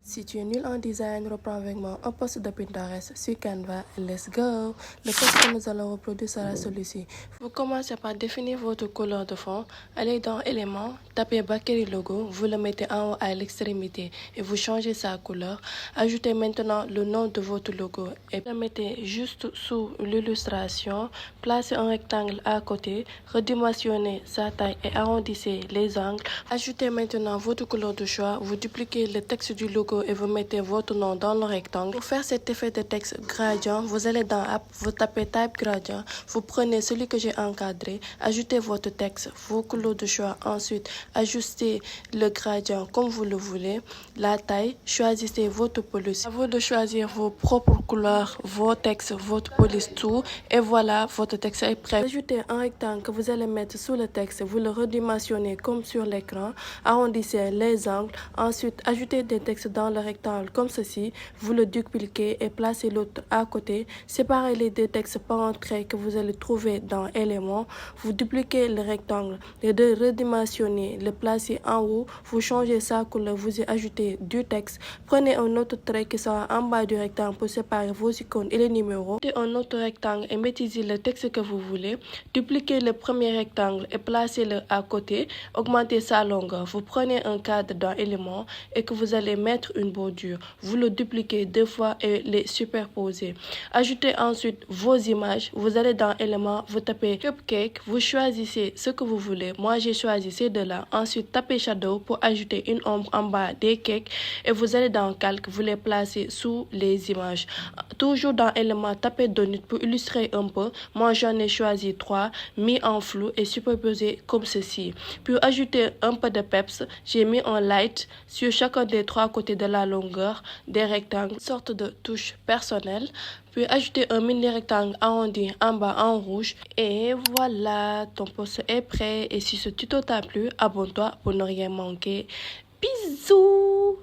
Si tu es nul en design, reprends avec moi un post de Pinterest sur Canva. Let's go! Le post que nous allons reproduire sera celui-ci. Vous commencez par définir votre couleur de fond. Allez dans Éléments, tapez Bakeri Logo, vous le mettez en haut à l'extrémité et vous changez sa couleur. Ajoutez maintenant le nom de votre logo et le mettez juste sous l'illustration. Placez un rectangle à côté, redimensionnez sa taille et arrondissez les angles. Ajoutez maintenant votre couleur de choix. Vous dupliquez le texte du logo et vous mettez votre nom dans le rectangle. Pour faire cet effet de texte gradient, vous allez dans App, vous tapez Type Gradient, vous prenez celui que j'ai encadré, ajoutez votre texte, vos couleurs de choix, ensuite ajustez le gradient comme vous le voulez, la taille, choisissez votre police. À vous de choisir vos propres couleurs, vos textes, votre police, tout, et voilà, votre texte est prêt. Ajoutez un rectangle que vous allez mettre sous le texte, vous le redimensionnez comme sur l'écran, arrondissez les angles, ensuite ajoutez des textes dans le rectangle comme ceci, vous le dupliquez et placez l'autre à côté, séparez les deux textes par un trait que vous allez trouver dans Éléments, vous dupliquez le rectangle, les deux redimensionnez, le placez en haut, vous changez sa couleur, vous y ajoutez du texte, prenez un autre trait qui sera en bas du rectangle pour séparer vos icônes et les numéros, mettez un autre rectangle et mettez-y le texte que vous voulez, dupliquez le premier rectangle et placez-le à côté, augmentez sa longueur, vous prenez un cadre dans Éléments et que vous allez mettre une bordure. Vous le dupliquez 2 fois et les superposez. Ajoutez ensuite vos images. Vous allez dans Éléments, vous tapez Cupcake, vous choisissez ce que vous voulez. Moi, j'ai choisi ces deux-là. Ensuite, tapez Shadow pour ajouter une ombre en bas des cakes et vous allez dans Calque, vous les placez sous les images. Toujours dans Éléments, tapez Donut pour illustrer un peu. Moi, j'en ai choisi 3, mis en flou et superposé comme ceci. Puis ajouter un peu de peps. J'ai mis un light sur chacun des 3 côtés de la longueur des rectangles, sorte de touche personnelle. Puis ajouter un mini rectangle arrondi en bas en rouge. Et voilà, ton post est prêt. Et si ce tuto t'a plu, abonne-toi pour ne rien manquer. Bisous!